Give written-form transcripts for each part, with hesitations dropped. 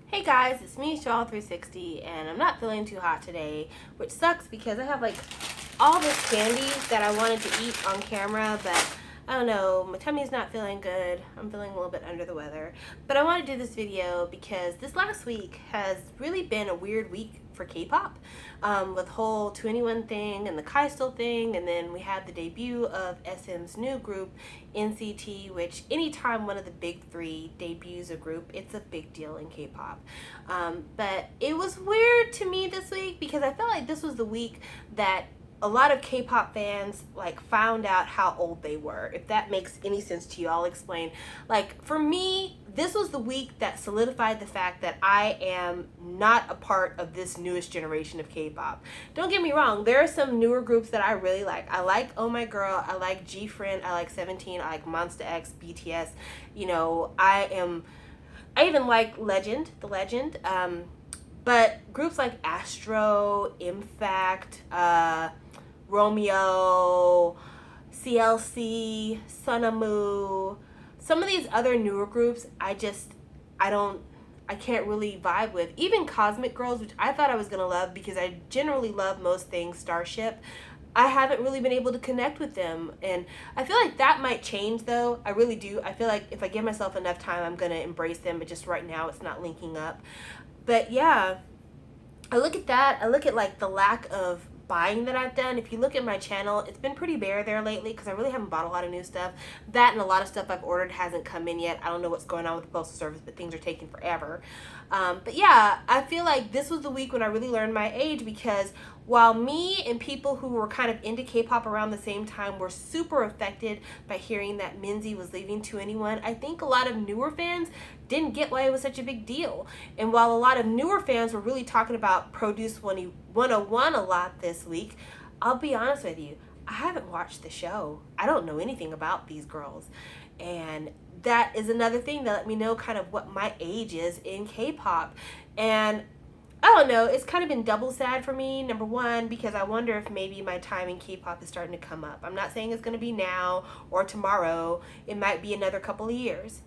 Hey guys, it's me, Shaw360, and I'm not feeling too hot today, which sucks because I have like all this candy that I wanted to eat on camera, but I don't know, my tummy's not feeling good. I'm feeling a little bit under the weather. But I want to do this video because this last week has really been a weird week for K-pop, with the whole 2NE1 thing and the Kaistel thing, and then we had the debut of SM's new group, NCT, which anytime one of the big three debuts a group, it's a big deal in K-pop. But it was weird to me this week because I felt like this was the week that a lot of K-pop fans like found out how old they were. If that makes any sense to you, I'll explain. Like for me, this was the week that solidified the fact that I am not a part of this newest generation of K-pop. Don't get me wrong, there are some newer groups that I really like. I like Oh My Girl, I like G-Friend, I like 17, I like Monsta X, BTS. You know, I even like Legend, the Legend. But groups like Astro, Impact, Romeo, CLC, Sunamu, some of these other newer groups, I can't really vibe with. Even Cosmic Girls, which I thought I was going to love because I generally love most things Starship, I haven't really been able to connect with them. And I feel like that might change though. I really do. I feel like if I give myself enough time, I'm going to embrace them. But just right now, it's not linking up. But yeah, I look at that. I look at like the lack of buying that I've done. If you look at my channel, it's been pretty bare there lately because I really haven't bought a lot of new stuff. That and a lot of stuff I've ordered hasn't come in yet. I don't know what's going on with the postal service, but things are taking forever. But yeah, I feel like this was the week when I really learned my age because while me and people who were kind of into K-pop around the same time were super affected by hearing that Minzy was leaving 2NE1, I think a lot of newer fans didn't get why it was such a big deal. And while a lot of newer fans were really talking about Produce 101 a lot this week, I'll be honest with you, I haven't watched the show. I don't know anything about these girls. And that is another thing that let me know kind of what my age is in K-pop. And I don't know, it's kind of been double sad for me. Number one, because I wonder if maybe my time in K-pop is starting to come up. I'm not saying it's going to be now or tomorrow. It might be another couple of years.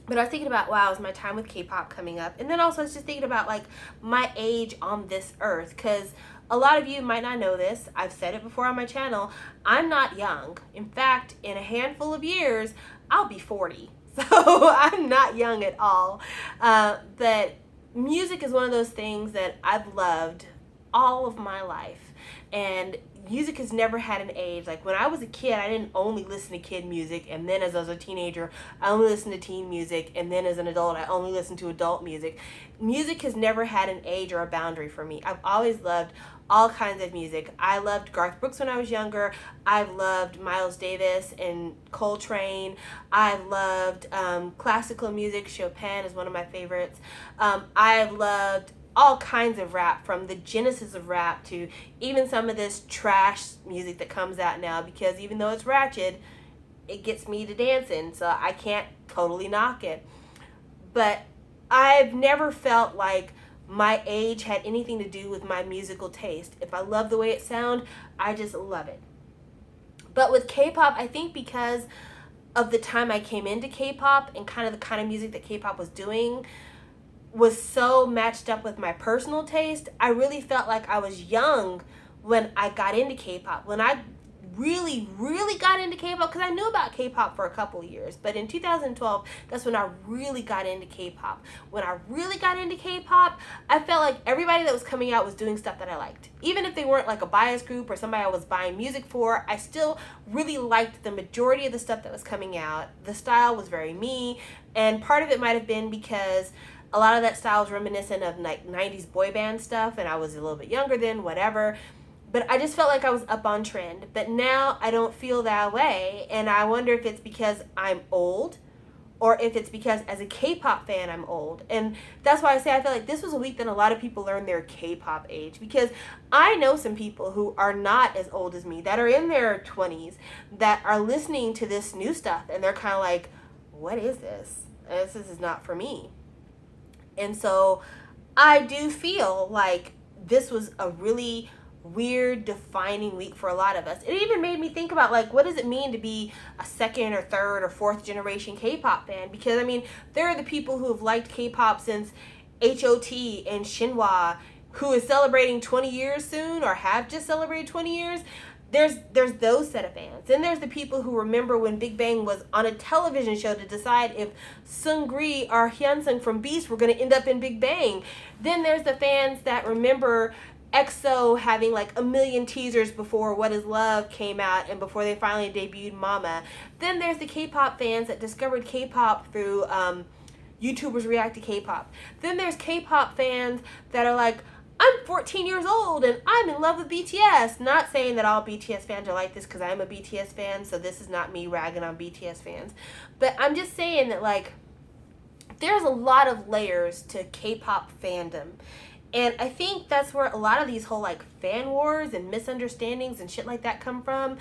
But I was thinking about, wow, is my time with K-pop coming up? And then also I was just thinking about like my age on this earth, because a lot of you might not know this. I've said it before on my channel. I'm not young. In fact, in a handful of years, I'll be 40. So I'm not young at all. But music is one of those things that I've loved all of my life. And music has never had an age. Like when I was a kid, I didn't only listen to kid music, and then as I was a teenager, I only listened to teen music, and then as an adult, I only listened to adult music. Music has never had an age or a boundary for me. I've always loved all kinds of music. I loved Garth Brooks when I was younger. I've loved Miles Davis and Coltrane. I've loved classical music. Chopin is one of my favorites. I've loved all kinds of rap, from the genesis of rap to even some of this trash music that comes out now, because even though it's ratchet, it gets me to dancing, so I can't totally knock it. But I've never felt like my age had anything to do with my musical taste. If I love the way it sounds, I just love it. But with K-pop, I think because of the time I came into K-pop and kind of the kind of music that K-pop was doing was so matched up with my personal taste, I really felt like I was young when I got into K-pop. When I really got into K-pop, because I knew about K-pop for a couple of years, but in 2012, that's when I really got into K-pop. When I really got into K-pop, I felt like everybody that was coming out was doing stuff that I liked. Even if they weren't like a bias group or somebody I was buying music for, I still really liked the majority of the stuff that was coming out. The style was very me, and part of it might have been because a lot of that style is reminiscent of like 90s boy band stuff, and I was a little bit younger then, whatever. But I just felt like I was up on trend. But now I don't feel that way, and I wonder if it's because I'm old or if it's because as a K-pop fan I'm old. And that's why I say I feel like this was a week that a lot of people learned their K-pop age, because I know some people who are not as old as me that are in their 20s that are listening to this new stuff, and they're kind of like, what is this? This is not for me. And so I do feel like this was a really weird, defining week for a lot of us. It even made me think about, like, what does it mean to be a second or third or fourth generation K-pop fan? Because, I mean, there are the people who have liked K-pop since HOT and Shinhwa, who is celebrating 20 years soon or have just celebrated 20 years. There's those set of fans. Then there's the people who remember when Big Bang was on a television show to decide if Seungri or Hyunsung from Beast were going to end up in Big Bang. Then there's the fans that remember EXO having like a million teasers before What Is Love came out and before they finally debuted Mama. Then there's the K-pop fans that discovered K-pop through YouTubers React to K-pop. Then there's K-pop fans that are like, I'm 14 years old and I'm in love with BTS. Not saying that all BTS fans are like this, because I'm a BTS fan, so this is not me ragging on BTS fans. But I'm just saying that, like, there's a lot of layers to K-pop fandom. And I think that's where a lot of these whole, like, fan wars and misunderstandings and shit like that come from.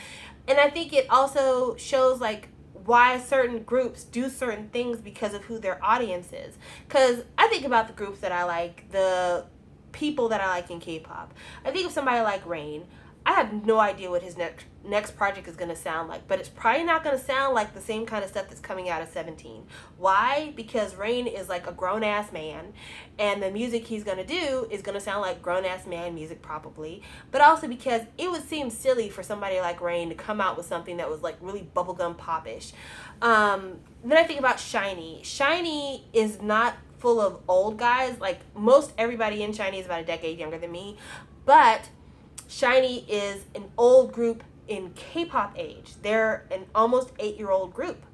And I think it also shows, like, why certain groups do certain things because of who their audience is. Because I think about the groups that I like, the people that I like in K-pop. I think of somebody like Rain. I have no idea what his next project is going to sound like, but it's probably not going to sound like the same kind of stuff that's coming out of 17. Why? Because Rain is like a grown-ass man, and the music he's going to do is going to sound like grown-ass man music probably, but also because it would seem silly for somebody like Rain to come out with something that was like really bubblegum pop-ish. Then I think about SHINee. SHINee is not full of old guys. Like, most everybody in SHINee is about a decade younger than me, but SHINee is an old group in K-pop age. They're an almost 8-year-old group.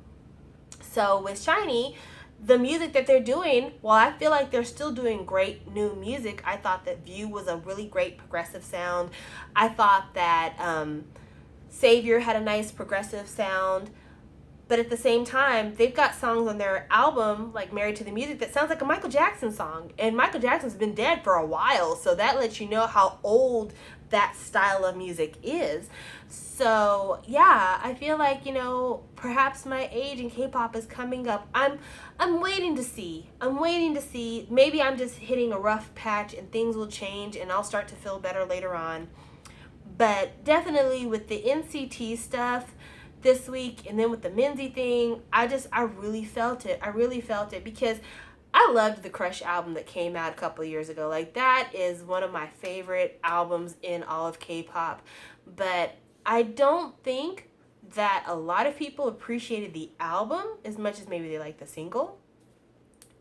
So with SHINee, the music that they're doing, while I feel like they're still doing great new music, I thought that View was a really great progressive sound. I thought that Savior had a nice progressive sound. But at the same time, they've got songs on their album, like Married to the Music, that sounds like a Michael Jackson song. And Michael Jackson's been dead for a while, so that lets you know how old that style of music is. So, yeah, I feel like, you know, perhaps my age in K-pop is coming up. I'm waiting to see. Maybe I'm just hitting a rough patch and things will change and I'll start to feel better later on. But definitely with the NCT stuff this week, and then with the Minzy thing, I really felt it because I loved the Crush album that came out a couple of years ago. Like, that is one of my favorite albums in all of K-pop. But I don't think that a lot of people appreciated the album as much as maybe they liked the single.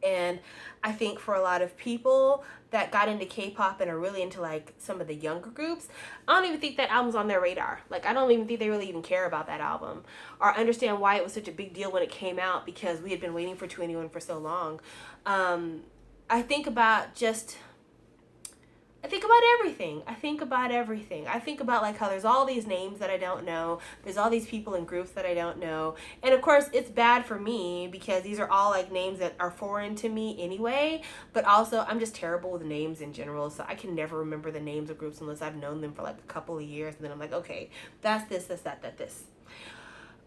And I think for a lot of people that got into K-pop and are really into like some of the younger groups, I don't even think that album's on their radar. Like, I don't even think they really even care about that album or understand why it was such a big deal when it came out, because we had been waiting for 2NE1 for so long. I think about everything. I think about like how there's all these names that I don't know. There's all these people in groups that I don't know. And of course, it's bad for me because these are all like names that are foreign to me anyway. But also, I'm just terrible with names in general. So I can never remember the names of groups unless I've known them for like a couple of years. And then I'm like, okay, that's this, that, this.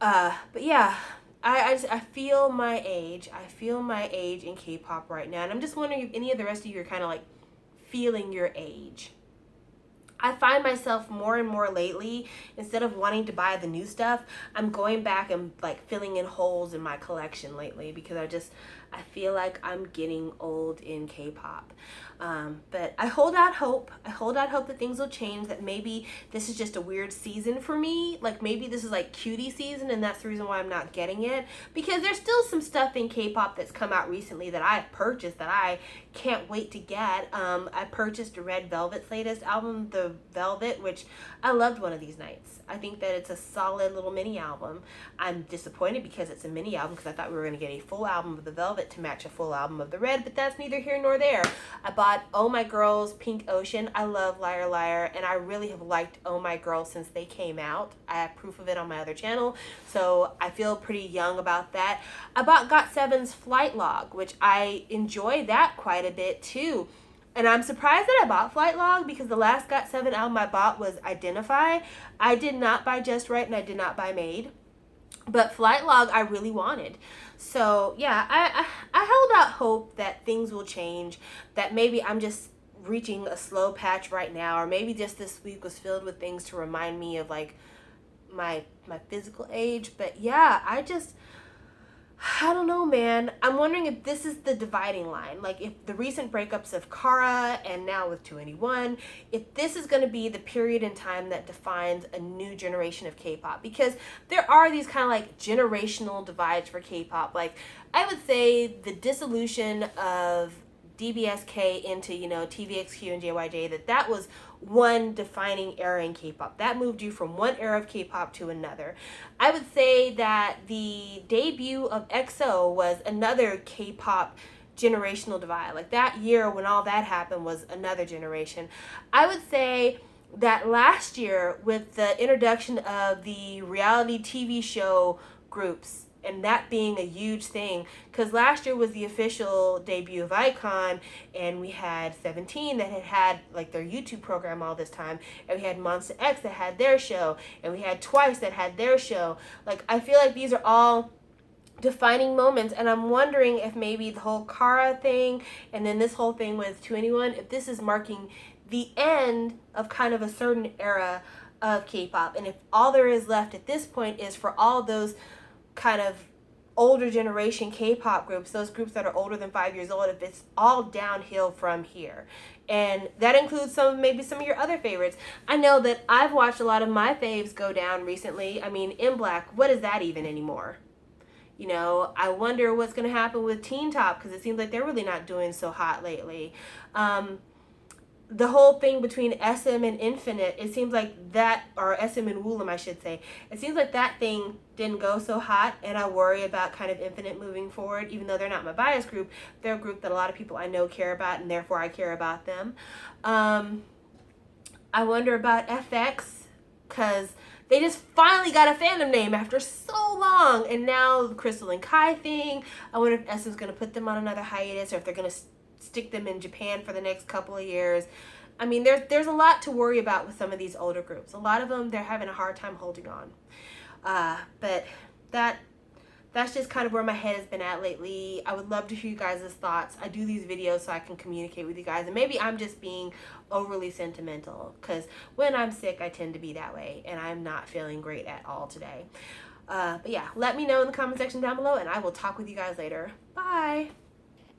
But yeah, I feel my age. I feel my age in K-pop right now. And I'm just wondering if any of the rest of you are kind of like feeling your age. I find myself more and more lately, instead of wanting to buy the new stuff, I'm going back and like filling in holes in my collection lately because I feel like I'm getting old in K-pop. But I hold out hope. That things will change, that maybe this is just a weird season for me. Like, maybe this is like cutie season and that's the reason why I'm not getting it. Because there's still some stuff in K-pop that's come out recently that I've purchased that I can't wait to get. I purchased Red Velvet's latest album, The Velvet, which I loved One of These Nights. I think that it's a solid little mini album. I'm disappointed because it's a mini album because I thought we were going to get a full album of The Velvet to match a full album of The Red, but that's neither here nor there. I bought Oh My Girl's Pink Ocean. I love Liar Liar, and I really have liked Oh My Girl since they came out. I have proof of it on my other channel, so I feel pretty young about that. I bought GOT7's Flight Log, which I enjoy that quite a bit too. And I'm surprised that I bought Flight Log because the last GOT7 album I bought was Identify. I did not buy Just Right and I did not buy Made. But Flight Log I really wanted. So yeah, I held out hope that things will change, that maybe I'm just reaching a slow patch right now, or maybe just this week was filled with things to remind me of like my physical age. But yeah, I don't know, man. I'm wondering if this is the dividing line. Like, if the recent breakups of Kara and now with 2NE1, if this is going to be the period in time that defines a new generation of K-pop. Because there are these kind of like generational divides for K-pop. Like, I would say the dissolution of DBSK into, TVXQ and JYJ, that was one defining era in K-pop. That moved you from one era of K-pop to another. I would say that the debut of EXO was another K-pop generational divide. Like, that year when all that happened was another generation. I would say that last year, with the introduction of the reality TV show groups, and that being a huge thing, because last year was the official debut of iKON, and we had 17 that had like their YouTube program all this time, and we had Monsta X that had their show, and we had Twice that had their show. Like, I feel like these are all defining moments, and I'm wondering if maybe the whole Kara thing and then this whole thing with 2NE1, if this is marking the end of kind of a certain era of K-pop, and if all there is left at this point is for all those kind of older generation K-pop groups, those groups that are older than 5 years old, if it's all downhill from here. And that includes maybe some of your other favorites. I know that I've watched a lot of my faves go down recently. I mean, In Black, what is that even anymore? I wonder what's going to happen with Teen Top, because it seems like they're really not doing so hot lately. The whole thing between SM and Infinite, it seems like that, or SM and Woollim, I should say, it seems like that thing didn't go so hot, and I worry about kind of Infinite moving forward. Even though they're not my bias group, they're a group that a lot of people I know care about, and therefore I care about them. I wonder about FX, because they just finally got a fandom name after so long, and now the Crystal and Kai thing, I wonder if SM's going to put them on another hiatus, or if they're going to stick them in Japan for the next couple of years. I mean, there's a lot to worry about with some of these older groups. A lot of them, they're having a hard time holding on. But that's just kind of where my head has been at lately. I would love to hear you guys' thoughts. I do these videos so I can communicate with you guys. And maybe I'm just being overly sentimental, because when I'm sick, I tend to be that way. And I'm not feeling great at all today. But yeah, let me know in the comment section down below, and I will talk with you guys later. Bye!